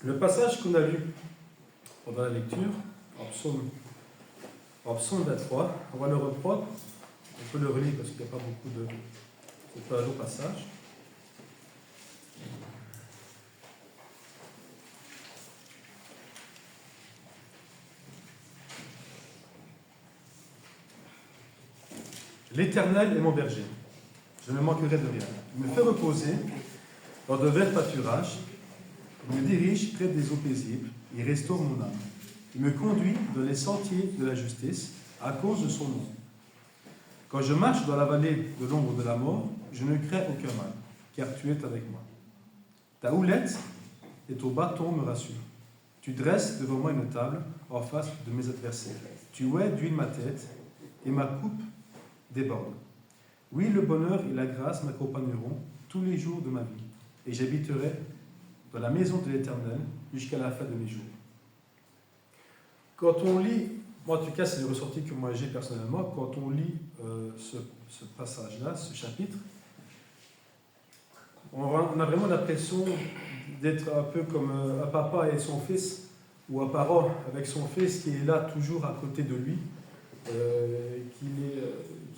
Le passage qu'on a lu pendant la lecture, en psaume 23, on va le reprendre. On peut le relire parce qu'il n'y a pas beaucoup de... C'est pas un long passage. L'Éternel est mon berger, je ne manquerai de rien. Il me fait reposer dans de verts pâturages, il me dirige près des eaux paisibles, il restaure mon âme. Il me conduit dans les sentiers de la justice à cause de son nom. Quand je marche dans la vallée de l'ombre de la mort, je ne crains aucun mal, car tu es avec moi. Ta houlette et ton bâton me rassurent. Tu dresses devant moi une table en face de mes adversaires. Tu ouaies d'huile ma tête et ma coupe déborde. Oui, le bonheur et la grâce m'accompagneront tous les jours de ma vie, et j'habiterai dans la maison de l'Éternel jusqu'à la fin de mes jours. Quand on lit, moi en tout cas c'est le ressenti que moi j'ai personnellement, quand on lit ce passage-là, ce chapitre, on a vraiment l'impression d'être un peu comme un papa et son fils, ou un parent avec son fils qui est là toujours à côté de lui,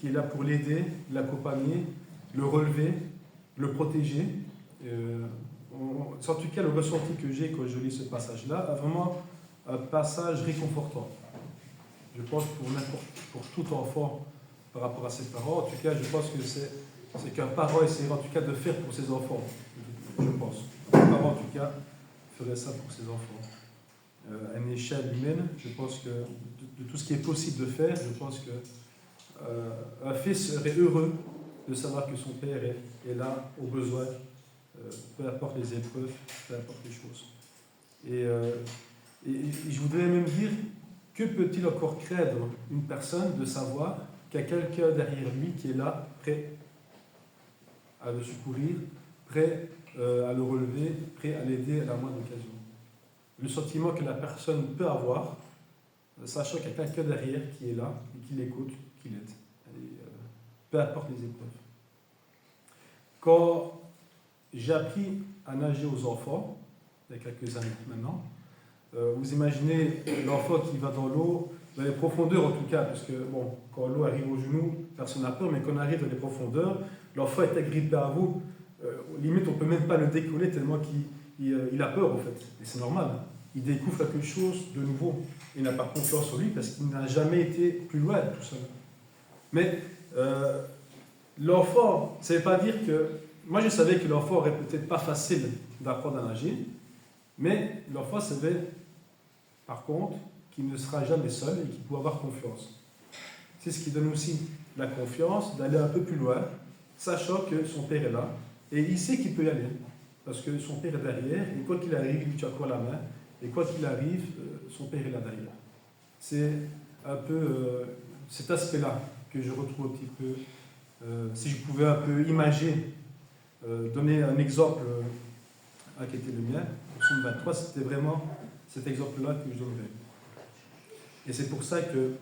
qui est là pour l'aider, l'accompagner, le relever, le protéger. En tout cas, le ressenti que j'ai quand je lis ce passage-là, est vraiment un passage réconfortant. Je pense pour tout enfant par rapport à ses parents. En tout cas, je pense que c'est qu'un parent essaiera en tout cas de faire pour ses enfants. Je pense. Un parent, en tout cas, ferait ça pour ses enfants. À une échelle humaine, je pense que de tout ce qui est possible de faire, je pense que un fils serait heureux de savoir que son père est là au besoin, peu importe les épreuves, peu importe les choses. Et je voudrais même dire, que peut-il encore craindre une personne de savoir qu'il y a quelqu'un derrière lui qui est là, prêt à le secourir, prêt à le relever, prêt à l'aider à la moindre occasion. Le sentiment que la personne peut avoir, sachant qu'il y a quelqu'un derrière qui est là, et qui l'écoute, qui l'aide. Peu importe les épreuves. Quand j'ai appris à nager aux enfants, il y a quelques années maintenant, vous imaginez l'enfant qui va dans l'eau, dans les profondeurs en tout cas, parce que bon, quand l'eau arrive aux genoux, personne n'a peur, mais quand on arrive dans les profondeurs, l'enfant est agrippé à vous, limite on ne peut même pas le décoller tellement qu'il a peur en fait, et c'est normal. Il découvre quelque chose de nouveau. Il n'a pas confiance en lui parce qu'il n'a jamais été plus loin de tout seul. Mais l'enfant, ça ne veut pas dire que... Moi, je savais que l'enfant aurait peut-être pas facile d'apprendre à nager, mais l'enfant savait, par contre, qu'il ne sera jamais seul et qu'il pourra avoir confiance. C'est ce qui donne aussi la confiance d'aller un peu plus loin, sachant que son père est là, et il sait qu'il peut y aller, parce que son père est derrière, et quoi qu'il arrive, il lui tient encore la main, et quoi qu'il arrive, son père est là derrière. C'est un peu cet aspect-là que je retrouve un petit peu. Si je pouvais un peu imager, donner un exemple qui était le mien, au psaume 23, c'était vraiment cet exemple-là que je donnerais. Et c'est pour ça que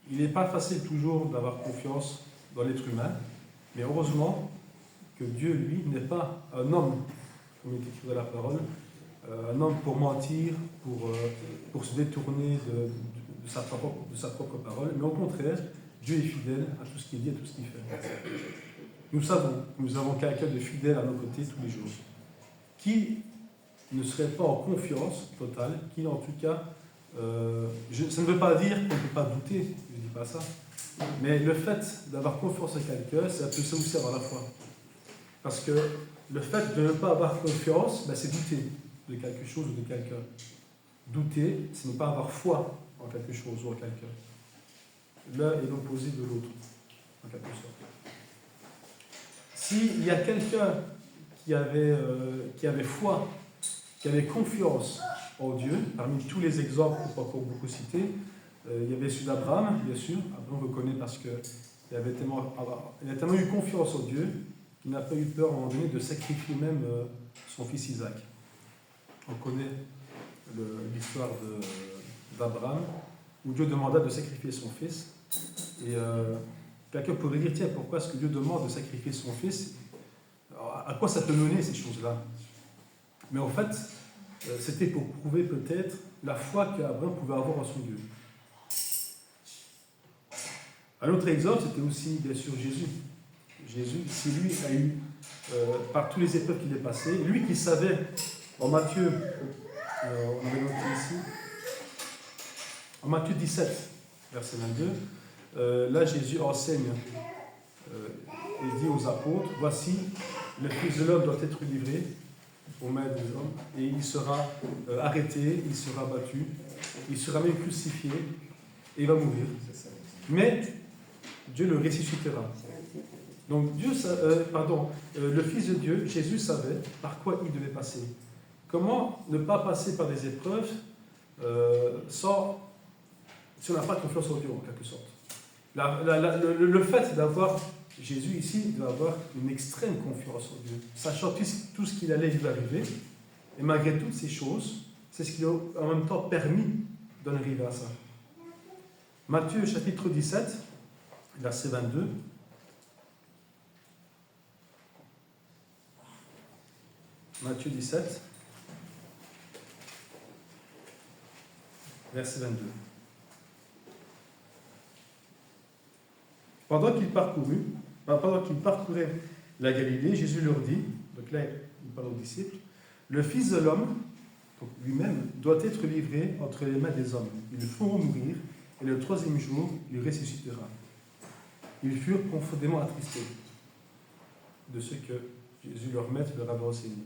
il n'est pas facile toujours d'avoir confiance dans l'être humain, mais heureusement que Dieu, lui, n'est pas un homme, comme il est écrit dans la parole, un homme pour mentir, pour se détourner de sa propre parole, mais au contraire, Dieu est fidèle à tout ce qu'il dit, à tout ce qu'il fait. Nous savons, nous avons quelqu'un de fidèle à nos côtés tous les jours, qui ne serait pas en confiance totale, qui en tout cas, ça ne veut pas dire qu'on ne peut pas douter, je ne dis pas ça, mais le fait d'avoir confiance en quelqu'un, ça peut ça aussi avoir la foi. Parce que le fait de ne pas avoir confiance, c'est douter de quelque chose ou de quelqu'un. Douter, ce n'est pas avoir foi en quelque chose ou en quelqu'un. L'un est l'opposé de l'autre, en quelque sorte. S'il y a quelqu'un qui avait foi, qui avait confiance en Dieu, parmi tous les exemples qu'on peut encore beaucoup citer, il y avait celui d'Abraham, bien sûr. Abraham on reconnaît parce qu'il a tellement eu confiance en Dieu qu'il n'a pas eu peur à un moment donné de sacrifier même son fils Isaac. On connaît l'histoire d'Abraham, où Dieu demanda de sacrifier son fils. Et quelqu'un pourrait dire, tiens, pourquoi est-ce que Dieu demande de sacrifier son fils? Alors, à quoi ça peut mener, ces choses-là? Mais en fait, c'était pour prouver peut-être la foi qu'Abraham pouvait avoir en son Dieu. Un autre exemple, c'était aussi bien sûr Jésus. Jésus, si lui a eu, par tous les épreuves qu'il est passé, lui qui savait, en Matthieu, on avait noté ici, en Matthieu 17, verset 22, là Jésus enseigne et dit aux apôtres, voici, le Fils de l'homme doit être livré aux mains des hommes, et il sera arrêté, il sera battu, il sera même crucifié, et il va mourir. Mais Dieu le ressuscitera. Donc le Fils de Dieu, Jésus savait par quoi il devait passer. Comment ne pas passer par des épreuves si on n'a pas confiance en Dieu, en quelque sorte. Le fait d'avoir Jésus ici, doit avoir une extrême confiance en Dieu, sachant tout ce qu'il allait lui arriver, et malgré toutes ces choses, c'est ce qui lui a en même temps permis d'en arriver à ça. Matthieu chapitre 17, verset 22. Matthieu 17, verset 22. Pendant qu'il parcourait la Galilée, Jésus leur dit, donc là il parle aux disciples, le Fils de l'homme, donc lui-même, doit être livré entre les mains des hommes. Ils le feront mourir, et le troisième jour, il ressuscitera. Ils furent profondément attristés de ce que Jésus leur maître leur avait enseigné.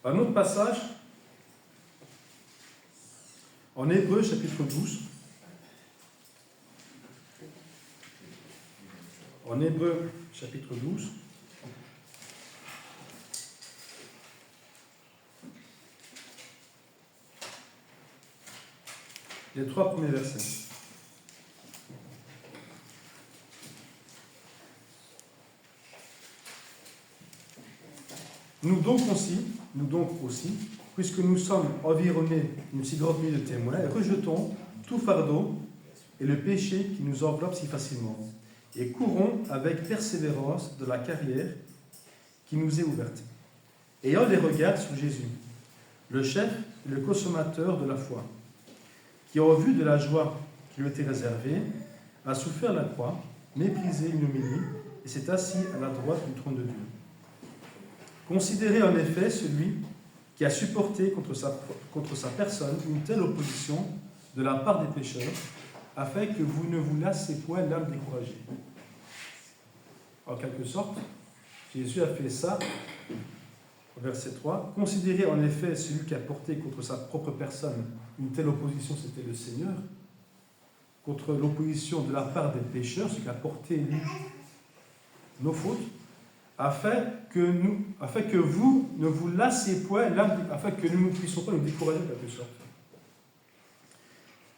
Un autre passage, en Hébreux chapitre 12, en Hébreux chapitre 12, les 3 premiers versets. Nous donc aussi, puisque nous sommes environnés d'une si grande nuée de témoins, rejetons tout fardeau et le péché qui nous enveloppe si facilement, et courons avec persévérance de la carrière qui nous est ouverte, ayant les regards sur Jésus, le chef et le consommateur de la foi, qui, en vue de la joie qui lui était réservée, a souffert la croix, méprisé une humilie, et s'est assis à la droite du trône de Dieu. Considérez en effet celui qui a supporté contre sa personne une telle opposition de la part des pécheurs, afin que vous ne vous lassiez point l'âme découragée. En quelque sorte, Jésus a fait ça, au verset 3. Considérez en effet celui qui a porté contre sa propre personne une telle opposition, c'était le Seigneur, contre l'opposition de la part des pécheurs, ce qui a porté lui nos fautes, afin que vous ne vous lassiez point l'âme, afin que nous ne puissions pas nous décourager en quelque sorte.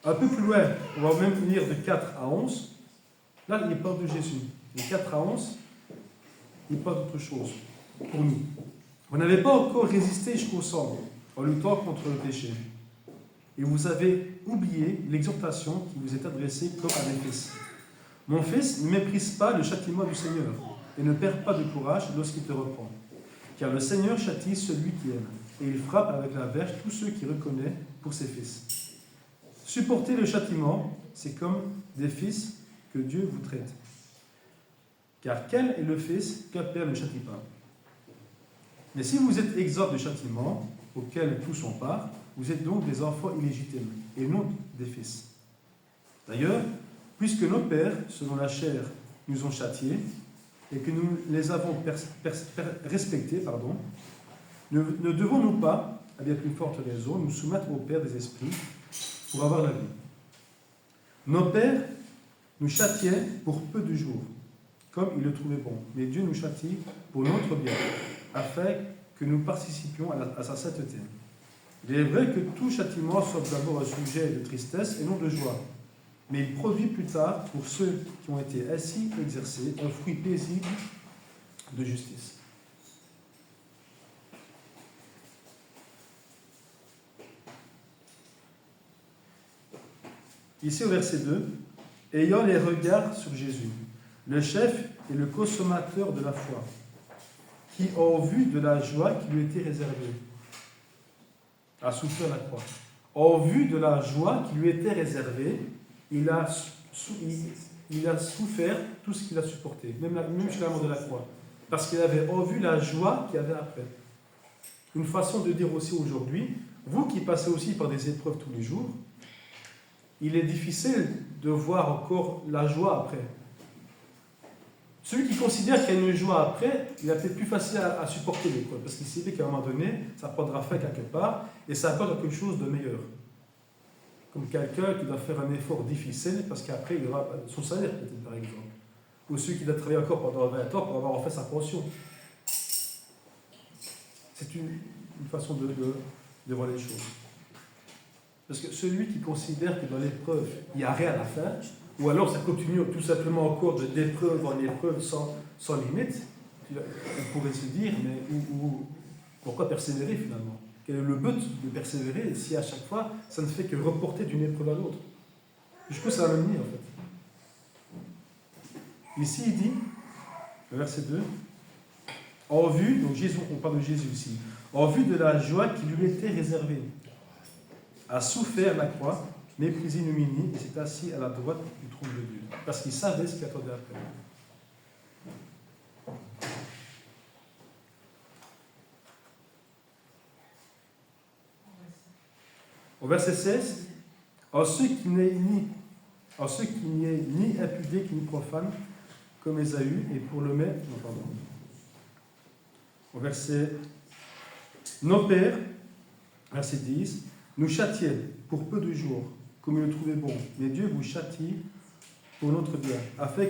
Un peu plus loin, on va même lire de 4 à 11. Là, il parle de Jésus. De 4 à 11, il parle d'autre chose pour nous. Vous n'avez pas encore résisté jusqu'au sang en luttant contre le péché. Et vous avez oublié l'exhortation qui vous est adressée comme à des fils. Mon fils, ne méprise pas le châtiment du Seigneur et ne perds pas de courage lorsqu'il te reprend. Car le Seigneur châtie celui qui aime, et il frappe avec la verge tous ceux qui reconnaissent pour ses fils. Supporter le châtiment, c'est comme des fils que Dieu vous traite. Car quel est le fils qu'un père ne châtie pas? Mais si vous êtes exempts de châtiment, auquel tous ont part, vous êtes donc des enfants illégitimes, et non des fils. D'ailleurs, puisque nos pères, selon la chair, nous ont châtiés, et que nous les avons respectés, ne devons-nous pas, à bien plus forte raison, nous soumettre au Père des esprits pour avoir la vie? Nos pères nous châtiaient pour peu de jours, comme ils le trouvaient bon, mais Dieu nous châtie pour notre bien, afin que nous participions à sa sainteté. Il est vrai que tout châtiment soit d'abord un sujet de tristesse et non de joie, mais il produit plus tard, pour ceux qui ont été ainsi exercés, un fruit paisible de justice. Ici au verset 2, ayant les regards sur Jésus, le chef et le consommateur de la foi, qui, en vue de la joie qui lui était réservée, a souffert la croix. En vue de la joie qui lui était réservée, il a souffert tout ce qu'il a supporté, même jusqu'à la mort de la croix. Parce qu'il avait en vue la joie qu'il y avait après. Une façon de dire aussi aujourd'hui, vous qui passez aussi par des épreuves tous les jours, il est difficile de voir encore la joie après. Celui qui considère qu'il y a une joie après, il a peut-être plus facile à supporter l'épreuve, parce qu'il sait qu'à un moment donné, ça prendra fin quelque part, et ça apporte quelque chose de meilleur. Comme quelqu'un qui doit faire un effort difficile, parce qu'après, il aura son salaire, peut-être, par exemple. Ou celui qui doit travailler encore pendant 20 ans pour avoir fait sa pension. C'est une façon de voir les choses. Parce que celui qui considère que dans l'épreuve, il n'y a rien à faire, ou alors ça continue tout simplement encore d'épreuve en épreuve sans limite, on pourrait se dire, mais pourquoi persévérer finalement? Quel est le but de persévérer si à chaque fois, ça ne fait que reporter d'une épreuve à l'autre? Je peux ça l'amener en fait. Ici, il dit, verset 2, en vue, donc Jésus, on parle de Jésus ici, en vue de la joie qui lui était réservée, a souffert la croix, méprisé, humilié, et s'est assis à la droite du trône de Dieu. Parce qu'il savait ce qui attendait après. Au verset 16, en ceux qui n'est ni impudique ni profane, comme Ésaü, et pour le mettre. Non, pardon. Au verset. Nos pères, verset 10, nous châtiaient pour peu de jours, comme ils le trouvaient bon. Mais Dieu vous châtie pour notre bien, afin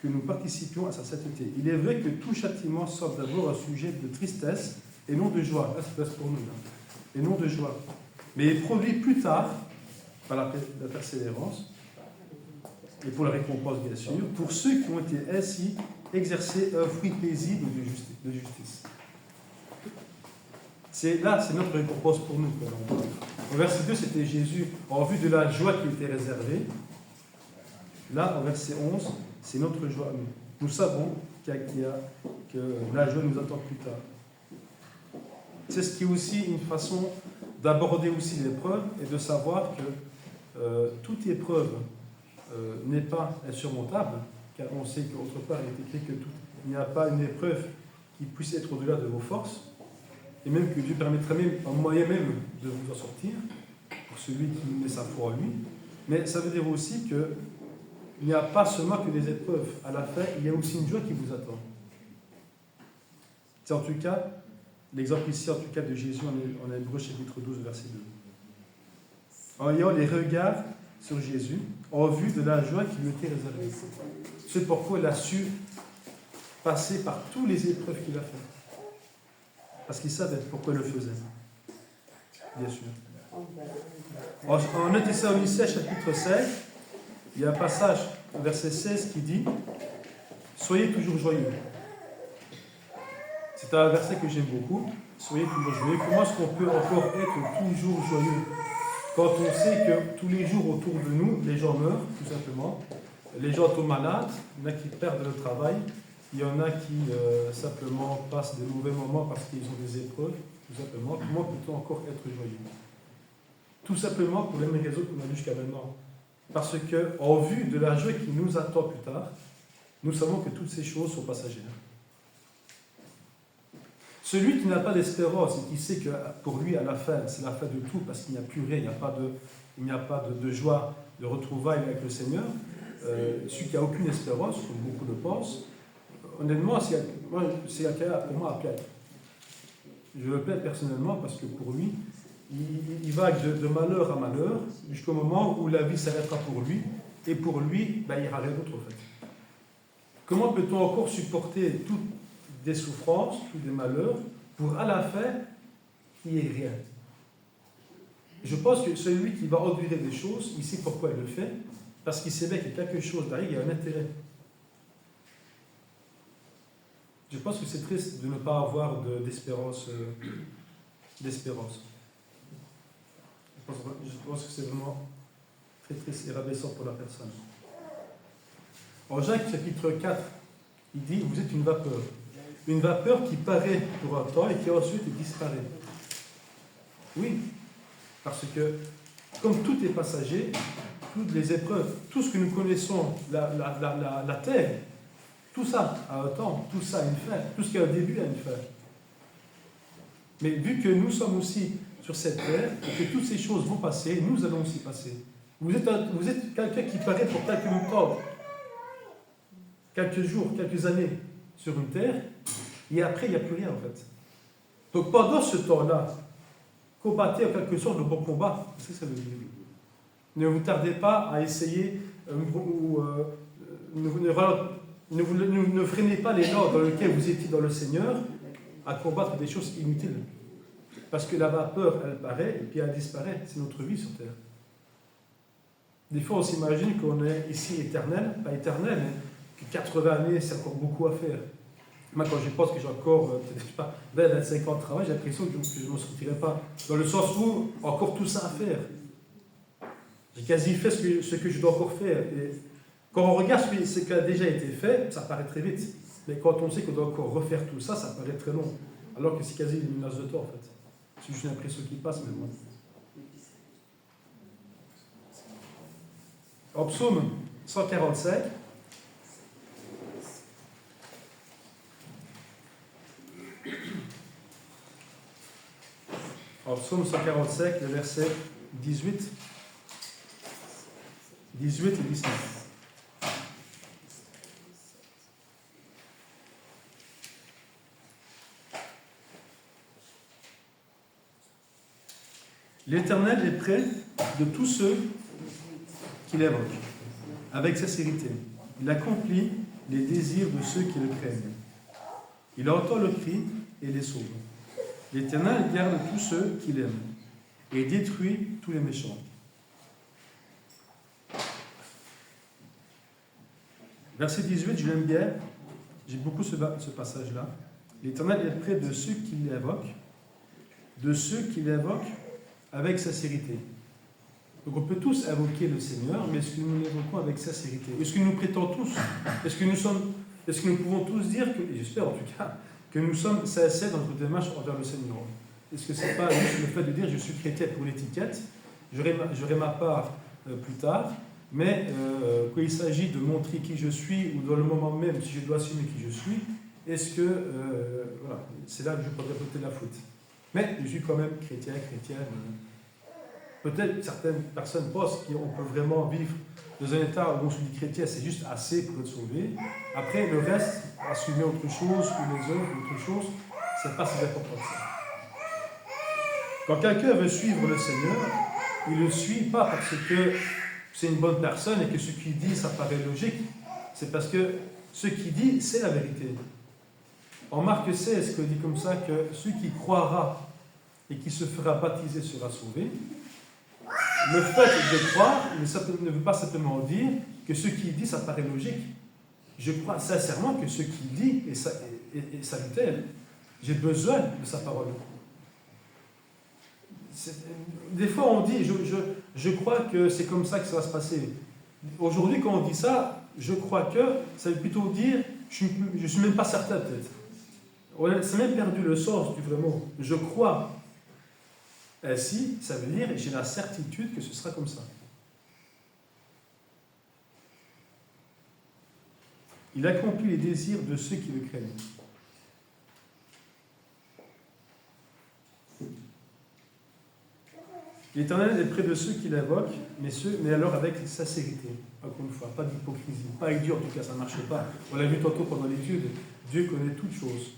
que nous participions à sa sainteté. Il est vrai que tout châtiment sort d'abord un sujet de tristesse et non de joie. Là, c'est pour nous. Là. Et non de joie. Mais il produit plus tard, par la persévérance, et pour la récompense, bien sûr, pour ceux qui ont été ainsi exercés un fruit paisible de justice. C'est notre récompense pour nous. Au verset 2, c'était Jésus, en vue de la joie qui était réservée. Là, au verset 11, c'est notre joie. Nous savons que la joie nous attend plus tard. C'est ce qui est aussi une façon d'aborder aussi l'épreuve et de savoir que toute épreuve n'est pas insurmontable, car on sait qu'autre part il est écrit qu'il n'y a pas une épreuve qui puisse être au-delà de vos forces, et même que Dieu permettrait même, un moyen même de vous en sortir, pour celui qui met sa foi en lui. Mais ça veut dire aussi qu'il n'y a pas seulement que des épreuves. À la fin, il y a aussi une joie qui vous attend. C'est en tout cas l'exemple ici, en tout cas, de Jésus en Hébreux chapitre 12, verset 2. En ayant les regards sur Jésus, en vue de la joie qui lui était réservée. C'est pourquoi il a su passer par toutes les épreuves qu'il a faites. Parce qu'il savait pourquoi il le faisait. Bien sûr. En 1 Thessaloniciens chapitre 5, il y a un passage, verset 16, qui dit « Soyez toujours joyeux ». C'est un verset que j'aime beaucoup. Soyez toujours joyeux. Comment est-ce qu'on peut encore être toujours joyeux quand on sait que tous les jours autour de nous, les gens meurent, tout simplement. Les gens tombent malades, il y en a qui perdent le travail, il y en a qui simplement passent des mauvais moments parce qu'ils ont des épreuves, tout simplement. Comment peut-on encore être joyeux? Tout simplement pour les mêmes raisons qu'on a vu jusqu'à maintenant. Parce qu'en vue de la joie qui nous attend plus tard, nous savons que toutes ces choses sont passagères. Celui qui n'a pas d'espérance et qui sait que pour lui, à la fin, c'est la fin de tout, parce qu'il n'y a plus rien, il n'y a pas de joie, de retrouvailles avec le Seigneur, celui qui n'a aucune espérance, comme beaucoup le pensent, honnêtement, c'est un cas pour moi à plaindre. Je le plains personnellement parce que pour lui, il va de malheur à malheur jusqu'au moment où la vie s'arrêtera pour lui, et pour lui, il n'y aura rien d'autre en fait. Comment peut-on encore supporter toutes des souffrances, tous des malheurs, pour à la fin qu'il n'y ait rien? Je pense que celui qui va endurer des choses, il sait pourquoi il le fait, parce qu'il sait bien qu'il y a quelque chose derrière, il y a un intérêt. Je pense que c'est triste de ne pas avoir d'espérance. Je pense que c'est vraiment très triste et rabaissant pour la personne. En Jacques chapitre 4, il dit, vous êtes une vapeur. une vapeur qui paraît pour un temps et qui ensuite disparaît. Oui, parce que comme tout est passager, toutes les épreuves, tout ce que nous connaissons, la terre, tout ça a un temps, tout ça a une fin, tout ce qui a un début a une fin. Mais vu que nous sommes aussi sur cette terre, et que toutes ces choses vont passer, nous allons aussi passer. Vous êtes quelqu'un qui paraît pour quelques temps, quelques jours, quelques années sur une terre, et après il n'y a plus rien en fait. Donc pendant ce temps-là, combattez en quelque sorte le bon combat, c'est ce que ça veut dire. Ne vous tardez pas à essayer, ne freinez pas l'élan dans lequel vous étiez dans le Seigneur à combattre des choses inutiles. Parce que la vapeur, elle paraît et puis elle disparaît. C'est notre vie sur Terre. Des fois, on s'imagine qu'on est ici éternel, pas éternel, mais que 80 années, c'est encore beaucoup à faire. Moi, quand je pense que j'ai encore, peut-être pas, 25 ans de travail, j'ai l'impression que je ne m'en sortirai pas. Dans le sens où, encore tout ça à faire. J'ai quasi fait ce que je dois encore faire. Et quand on regarde ce qui a déjà été fait, ça paraît très vite. Mais quand on sait qu'on doit encore refaire tout ça, ça paraît très long. Alors que c'est quasi une menace de temps, en fait. C'est juste l'impression qui passe, mais bon. En psaume 145, le verset 18 et 19. L'Éternel est près de tous ceux qui l'évoquent, avec sincérité. Il accomplit les désirs de ceux qui le craignent. Il entend le cri et les sauve. L'Éternel garde tous ceux qui l'aiment et détruit tous les méchants. Verset 18, je l'aime bien. J'ai beaucoup ce passage-là. L'Éternel est près de ceux qui l'évoquent, avec sincérité. Donc on peut tous invoquer le Seigneur, mais est-ce que nous l'évoquons avec sincérité? Est-ce que nous prétendons tous? Est-ce que nous pouvons tous dire, et j'espère en tout cas, que nous sommes sincères dans notre démarche envers le Seigneur? Est-ce que ce n'est pas juste le fait de dire je suis chrétien pour l'étiquette, j'aurai ma part plus tard, mais quand il s'agit de montrer qui je suis, ou dans le moment même, si je dois assumer qui je suis, est-ce que voilà, c'est là que je pourrais porter la faute? Mais je suis quand même chrétienne. Peut-être certaines personnes pensent qu'on peut vraiment vivre dans un état où on se dit chrétien, c'est juste assez pour être sauvé. Après, le reste, assumer autre chose, ou les œuvres, autre chose, c'est pas si important que ça. Quand quelqu'un veut suivre le Seigneur, il ne le suit pas parce que c'est une bonne personne et que ce qu'il dit, ça paraît logique. C'est parce que ce qu'il dit, c'est la vérité. En Marc 16, que dit comme ça que celui qui croira et qui se fera baptiser sera sauvé. Le fait de croire ne veut pas simplement dire que ce qu'il dit, ça paraît logique. Je crois sincèrement que ce qu'il dit est salutaire. J'ai besoin de sa parole. Des fois, on dit, je crois que c'est comme ça que ça va se passer. Aujourd'hui, quand on dit ça, je crois que, ça veut plutôt dire, je ne suis même pas certain peut-être. C'est même perdu le sens du vrai mot. Je crois. Ainsi, ça veut dire, j'ai la certitude que ce sera comme ça. Il accomplit les désirs de ceux qui le craignent. L'Éternel est près de ceux qui l'invoquent, mais alors avec sincérité. Encore une fois, pas d'hypocrisie. Pas avec Dieu, en tout cas, ça ne marchait pas. On l'a vu tantôt pendant l'étude. Dieu connaît toutes choses.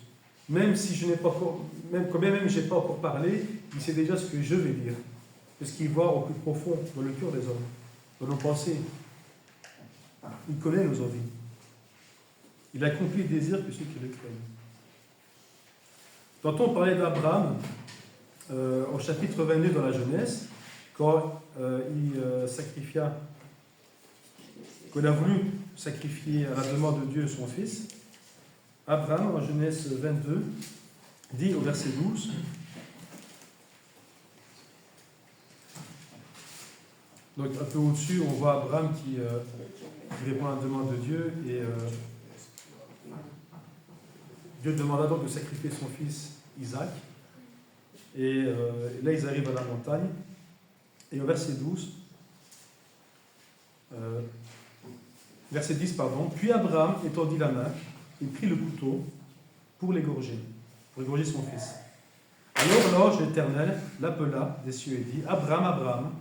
Même si je n'ai pas encore, quand même je n'ai pas encore parlé, il sait déjà ce que je vais dire. Parce qu'il voit au plus profond, dans le cœur des hommes, dans nos pensées. Il connaît nos envies. Il accomplit les désirs de ceux qui le craignent. Tantôt on parlait d'Abraham, au chapitre 22 dans la Genèse, quand il a voulu sacrifier à la demande de Dieu son fils. Abraham, en Genèse 22, dit au verset 12, donc un peu au-dessus, on voit Abraham qui répond à la demande de Dieu, et Dieu demanda donc de sacrifier son fils Isaac. Et là, ils arrivent à la montagne. Et au verset 12, verset 10, pardon. Puis Abraham étendit la main, il prit le couteau pour l'égorger son fils. Alors l'ange de l'Éternel l'appela des cieux et dit, Abraham, Abraham.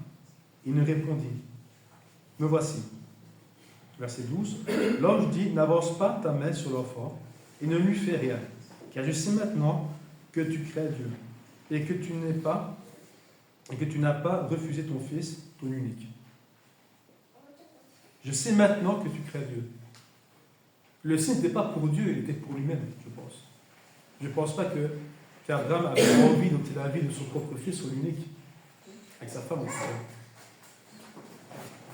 Il ne répondit, me voici. Verset 12, l'ange dit, n'avance pas ta main sur l'enfant et ne lui fais rien, car je sais maintenant que tu crains Dieu et que tu n'as pas refusé ton fils, ton unique. Je sais maintenant que tu crains Dieu. Le signe n'était pas pour Dieu, il était pour lui-même, je pense. Je ne pense pas qu'Abraham avait envie d'ôter la vie de son propre fils, son unique, avec sa femme, en tout cas.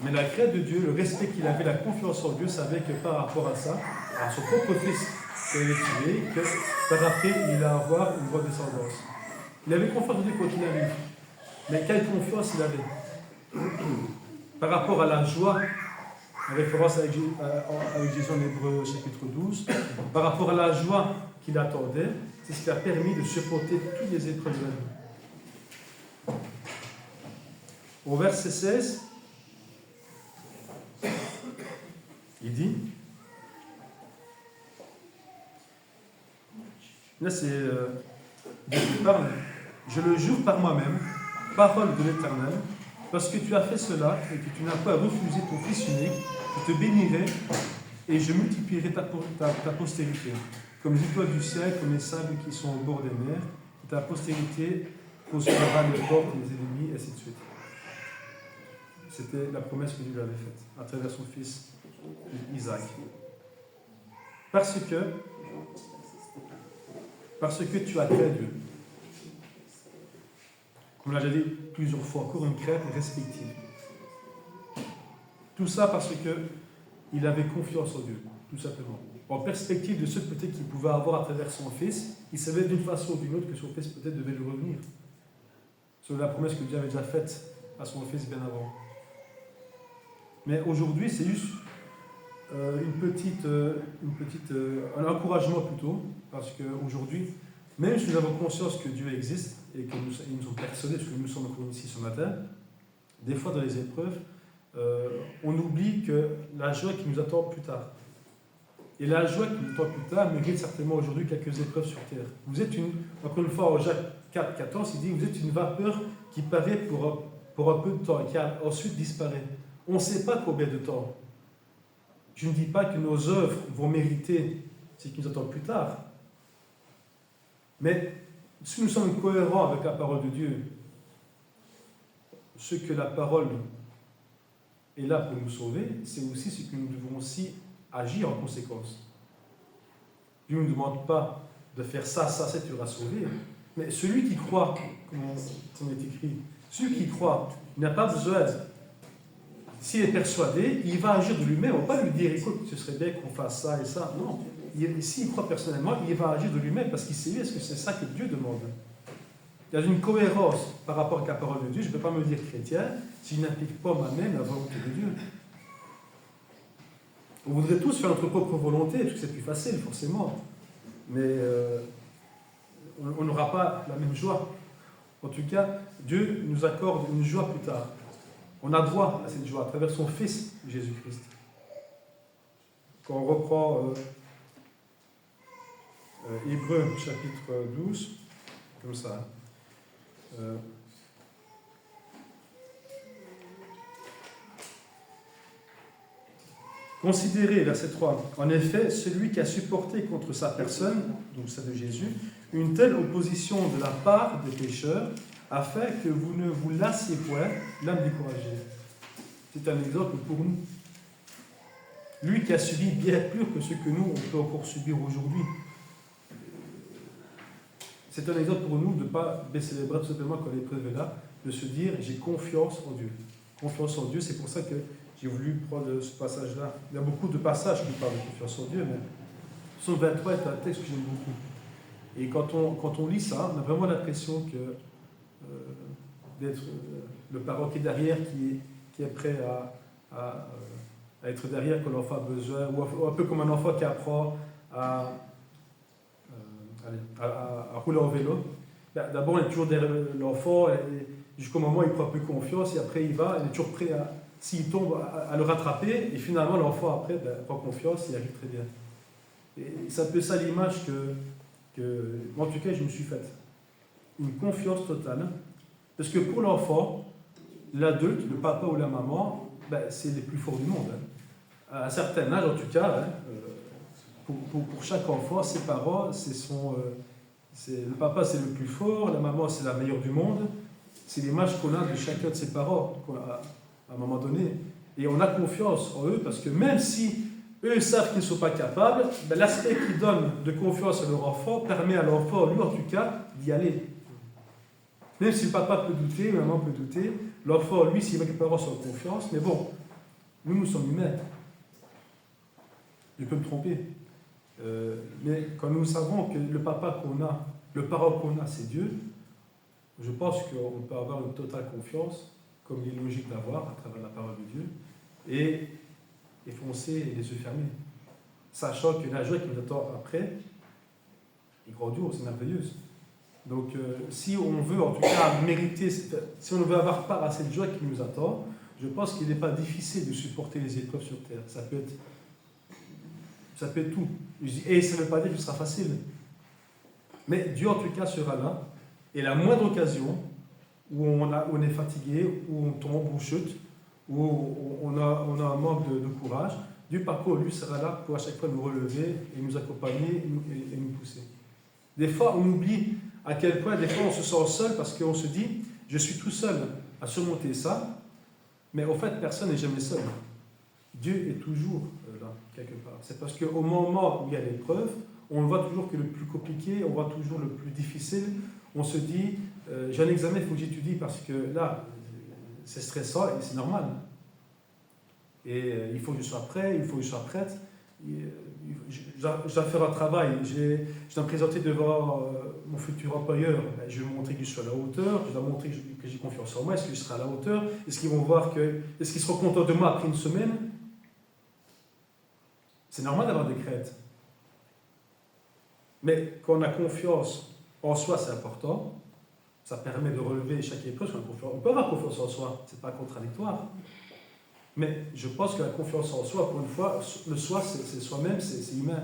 Mais la crainte de Dieu, le respect qu'il avait, la confiance en Dieu, savait que par rapport à ça, à son propre fils qu'il avait tué, que par après, il allait avoir une bonne descendance. Il avait confiance en Dieu quoi qu'il arrive. Mais quelle confiance il avait par rapport à la joie, en référence avec Jésus en Hébreux chapitre 12, par rapport à la joie qu'il attendait, c'est ce qui a permis de supporter toutes les épreuves de la vie. Au verset 16, il dit, là c'est Dieu qui parle, je le jure par moi-même, parole de l'Éternel, parce que tu as fait cela et que tu n'as pas refusé ton fils unique, je te bénirai et je multiplierai ta postérité, comme les étoiles du ciel, comme les sables qui sont au bord des mers, et ta postérité possédera les portes et les ennemis, et ainsi de suite. C'était la promesse que Dieu lui avait faite, à travers son fils Isaac. Parce que tu as craint Dieu. Comme l'a déjà dit plusieurs fois, encore une crainte respective. Tout ça parce qu'il avait confiance en Dieu, tout simplement. En perspective de ce peut-être qu'il pouvait avoir à travers son fils, il savait d'une façon ou d'une autre que son fils peut-être devait lui revenir. Selon la promesse que Dieu avait déjà faite à son fils bien avant. Mais aujourd'hui, c'est juste un encouragement plutôt, parce qu'aujourd'hui, même si nous avons conscience que Dieu existe et que nous sommes persuadés, parce que nous sommes encore ici ce matin, des fois dans les épreuves, on oublie que la joie qui nous attend plus tard. Et la joie qui nous attend plus tard mérite certainement aujourd'hui quelques épreuves sur terre. Vous êtes encore une fois, en Jacques 4, 14, il dit, vous êtes une vapeur qui paraît pour un peu de temps et qui ensuite disparaît. On ne sait pas combien de temps. Je ne dis pas que nos œuvres vont mériter ce qui nous attend plus tard. Mais si nous sommes cohérents avec la parole de Dieu, ce que la parole est là pour nous sauver, c'est aussi ce que nous devons aussi agir en conséquence. Dieu ne nous demande pas de faire ça, tu seras sauvé. Mais celui qui croit, comme on est écrit, celui qui croit, il n'a pas besoin de... S'il est persuadé, il va agir de lui-même. On ne va pas lui dire, écoute, ce serait bien qu'on fasse ça et ça. Non. S'il croit personnellement, il va agir de lui-même parce qu'il sait, est-ce que c'est ça que Dieu demande? Il y a une cohérence par rapport à la parole de Dieu. Je ne peux pas me dire chrétien si je n'applique pas moi-même la volonté de Dieu. On voudrait tous faire notre propre volonté, parce que c'est plus facile, forcément. Mais on n'aura pas la même joie. En tout cas, Dieu nous accorde une joie plus tard. On a droit à cette joie à travers son Fils, Jésus-Christ. Quand on reprend Hébreux chapitre 12, comme ça. Considérez, verset 3, en effet, celui qui a supporté contre sa personne, donc celle de Jésus, une telle opposition de la part des pécheurs, afin que vous ne vous lassiez point l'âme découragée. C'est un exemple pour nous. Lui qui a subi bien plus que ce que nous, on peut encore subir aujourd'hui. C'est un exemple pour nous de ne pas baisser les bras tout simplement quand l'épreuve est là, de se dire j'ai confiance en Dieu. Confiance en Dieu, c'est pour ça que j'ai voulu prendre ce passage-là. Il y a beaucoup de passages qui parlent de confiance en Dieu, mais Psaume 23 est un texte que j'aime beaucoup. Et quand on lit ça, on a vraiment l'impression que d'être le parent qui est derrière, qui est prêt à être derrière quand l'enfant a besoin, ou un peu comme un enfant qui apprend à à rouler en vélo. Ben, d'abord, on est toujours derrière l'enfant, et jusqu'au moment où il prend plus confiance, et après il va, il est toujours prêt, s'il tombe, à le rattraper, et finalement l'enfant après prend confiance, il arrive très bien. Et c'est un peu ça l'image en tout cas, je me suis faite. Une confiance totale. Parce que pour l'enfant, l'adulte, le papa ou la maman, ben, c'est les plus forts du monde. Hein. À un certain âge, en tout cas, hein, pour chaque enfant, ses parents, le papa, c'est le plus fort, la maman, c'est la meilleure du monde. C'est l'image qu'on a de chacun de ses parents, à un moment donné. Et on a confiance en eux, parce que même si eux savent qu'ils ne sont pas capables, ben, l'aspect qu'ils donnent de confiance à leur enfant permet à l'enfant, lui en tout cas, d'y aller. Même si le papa peut douter, la maman peut douter, l'enfant, lui, s'il veut que les parents soient en confiance, mais bon, nous sommes humains. Je peux me tromper. Mais quand nous savons que le papa qu'on a, le parent qu'on a, c'est Dieu, je pense qu'on peut avoir une totale confiance, comme il est logique d'avoir à travers la parole de Dieu, et foncer les yeux fermés. Sachant que la joie qui nous attend après est grandiose, c'est merveilleuse. Donc, si on veut en tout cas mériter, si on veut avoir part à cette joie qui nous attend, je pense qu'il n'est pas difficile de supporter les épreuves sur terre. Ça peut être tout. Et ça ne veut pas dire que ce sera facile. Mais Dieu en tout cas sera là. Et la moindre occasion où on est fatigué, où on tombe, où on chute, où on a un manque de courage, Dieu par contre, lui sera là pour à chaque fois nous relever et nous accompagner et nous pousser. Des fois, on oublie à quel point, des fois, on se sent seul parce qu'on se dit, je suis tout seul à surmonter ça, mais au fait, personne n'est jamais seul. Dieu est toujours là, quelque part. C'est parce qu'au moment où il y a l'épreuve, on ne voit toujours que le plus compliqué, on voit toujours le plus difficile. On se dit, j'ai un examen, il faut que j'étudie parce que là, c'est stressant et c'est normal. Et il faut que je sois prêt, il faut que je sois prête. Je dois faire un travail, je dois me présenter devant mon futur employeur. Je vais montrer que je suis à la hauteur, je dois montrer que j'ai confiance en moi. Est-ce que je serai à la hauteur? Est-ce qu'ils vont voir est-ce qu'ils seront contents de moi après une semaine? C'est normal d'avoir des craintes. Mais quand on a confiance en soi, c'est important. Ça permet de relever chaque épreuve. On peut avoir confiance en soi, c'est pas contradictoire. Mais je pense que la confiance en soi, pour une fois, le soi, c'est soi-même, c'est humain.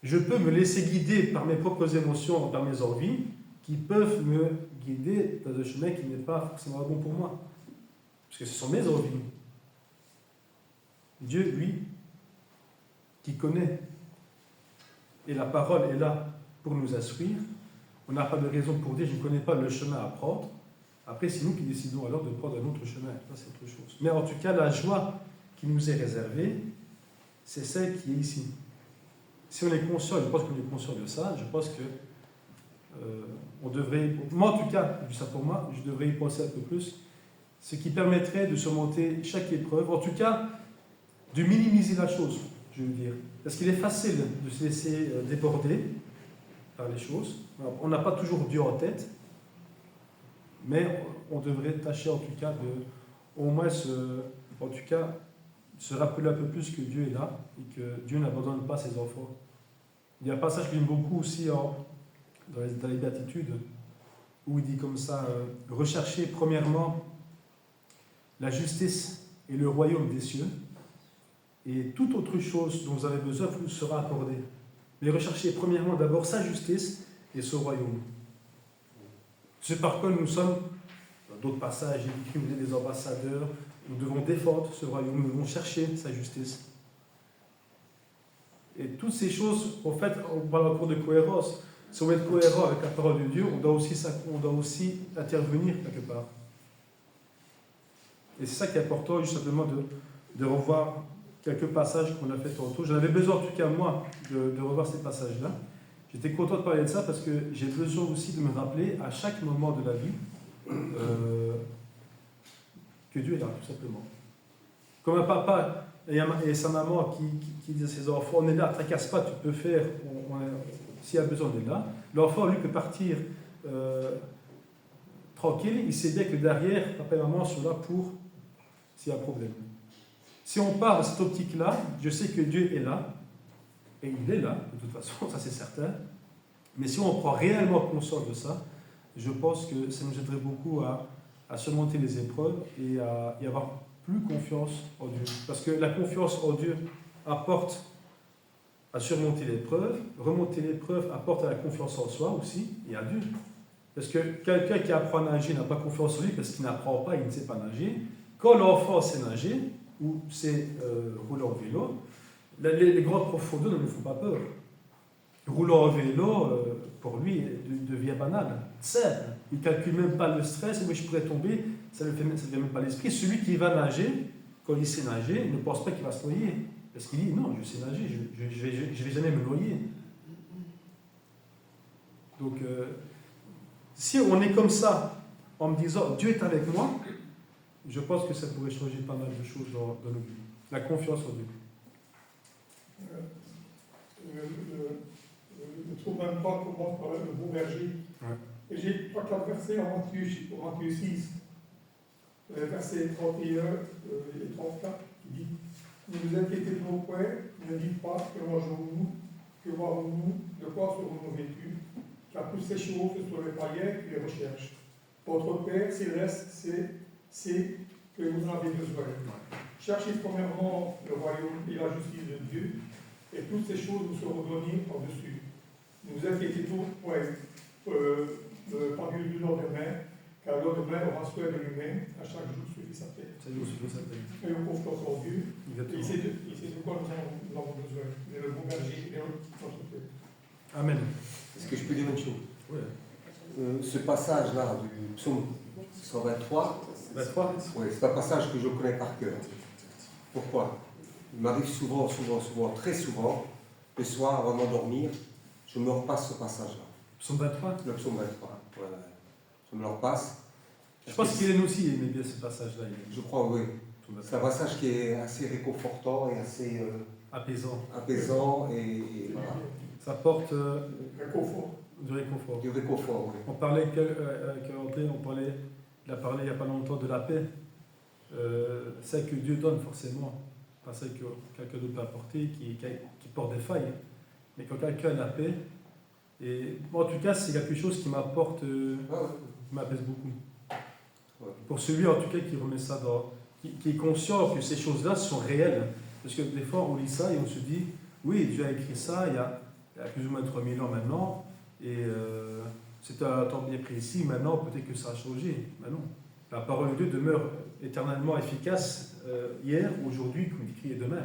Je peux me laisser guider par mes propres émotions, par mes envies, qui peuvent me guider dans un chemin qui n'est pas forcément bon pour moi. Parce que ce sont mes envies. Dieu, lui, qui connaît. Et la parole est là pour nous instruire. On n'a pas de raison pour dire, je ne connais pas le chemin à prendre. Après, c'est nous qui décidons alors de prendre un autre chemin. Ça, c'est autre chose. Mais en tout cas, la joie qui nous est réservée, c'est celle qui est ici. Si on est conscient, je pense qu'on est conscient de ça, je pense que on devrait, moi en tout cas, je dis ça pour moi, je devrais y penser un peu plus, ce qui permettrait de surmonter chaque épreuve, en tout cas, de minimiser la chose, je veux dire. Parce qu'il est facile de se laisser déborder par les choses. On n'a pas toujours Dieu en tête, mais on devrait tâcher en tout cas de, au moins se rappeler un peu plus que Dieu est là et que Dieu n'abandonne pas ses enfants. Il y a un passage que j'aime beaucoup aussi dans les Béatitudes où il dit comme ça, recherchez premièrement la justice et le royaume des cieux et toute autre chose dont vous avez besoin vous sera accordée. Mais recherchez premièrement d'abord sa justice et son royaume. C'est par quoi nous sommes, dans d'autres passages, il dit que vous êtes des ambassadeurs, nous devons défendre ce royaume, nous devons chercher sa justice. Et toutes ces choses, en fait, on parle encore de cohérence. Si on veut être cohérent avec la parole de Dieu, on doit aussi intervenir quelque part. Et c'est ça qui est important, juste simplement de revoir quelques passages qu'on a fait tantôt. J'en avais besoin, en tout cas moi, de revoir ces passages-là. J'étais content de parler de ça parce que j'ai besoin aussi de me rappeler à chaque moment de la vie que Dieu est là, tout simplement. Comme un papa et sa maman qui disent à ses enfants, on est là, ne tracasse pas, tu peux faire, s'il y a besoin, on est là. L'enfant, lui, peut partir tranquille, il sait bien que derrière, papa et maman sont là pour s'il y a un problème. Si on part dans cette optique-là, je sais que Dieu est là, et il est là, de toute façon, ça c'est certain. Mais si on prend réellement conscience de ça, je pense que ça nous aiderait beaucoup à surmonter les épreuves et à y avoir plus confiance en Dieu. Parce que la confiance en Dieu apporte à surmonter l'épreuve, remonter l'épreuve apporte à la confiance en soi aussi et à Dieu. Parce que quelqu'un qui apprend à nager n'a pas confiance en lui parce qu'il n'apprend pas, il ne sait pas nager. Quand l'enfant sait nager ou sait rouler en vélo, les grandes profondeurs ne lui font pas peur. Rouler en vélo, pour lui, devient banal, simple. Il ne calcule même pas le stress, mais je pourrais tomber, ça ne vient même pas à l'esprit. Celui qui va nager, quand il sait nager, il ne pense pas qu'il va se noyer. Parce qu'il dit, non, je sais nager, je ne vais jamais me noyer. Donc, si on est comme ça, en me disant, Dieu est avec moi, je pense que ça pourrait changer pas mal de choses dans nos vies. La confiance en Dieu. Le psaume 23 commence par le bon berger. Ouais. Et j'ai 3-4 versets en Matthieu 6, versets 31 et 34, qui dit: Ne vous inquiétez point, ne dites pas que mangeons-nous, que boirons-nous, de quoi serons-nous vêtus, car toutes ces choses, ce sont les païens qui les recherchent. Votre Père céleste sait que vous en avez besoin. Cherchez premièrement le royaume et la justice de Dieu, et toutes ces choses vous seront données par-dessus. Ne vous inquiétez point par du lendemain, car le lendemain aura soin de lui-même, à chaque jour suffit sa peine. Et on confiance en Dieu, il sait de quoi nous avons besoin. Il est le bon berger et notre Père. Amen. Est-ce que je peux dire une chose? Oui. Ce passage-là du psaume 123, c'est un passage que je connais par cœur. Pourquoi? Il m'arrive souvent, très souvent, le soir avant de m'endormir, je me repasse ce passage-là. Psaume 23? Le psaume 23, voilà. Je me le repasse. Je pense qu'il aussi aimait bien ce passage-là. Je crois, oui. C'est un passage qui est assez réconfortant et assez apaisant et voilà. Ça porte Réconfort. du réconfort. Du réconfort, oui. On parlait avec André, il a parlé il n'y a pas longtemps de la paix. Celle que Dieu donne forcément, pas celle que quelqu'un d'autre peut apporter, qui porte des failles. Mais quand quelqu'un a la paix, et en tout cas c'est quelque chose qui m'apporte, qui m'apaise beaucoup. Ouais. Pour celui en tout cas qui remet ça qui est conscient que ces choses-là sont réelles. Parce que des fois on lit ça et on se dit, oui, Dieu a écrit ça il y a plus ou moins 3000 ans maintenant, et c'est un temps bien précis, maintenant peut-être que ça a changé. Mais non. La parole de Dieu demeure éternellement efficace hier, aujourd'hui, comme écrit, et demain.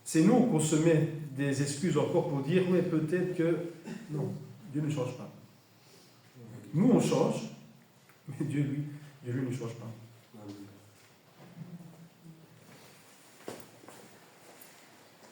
C'est nous qu'on se met des excuses encore pour dire, oui, peut-être que... Non, Dieu ne change pas. Nous, on change, mais Dieu, lui, ne change pas.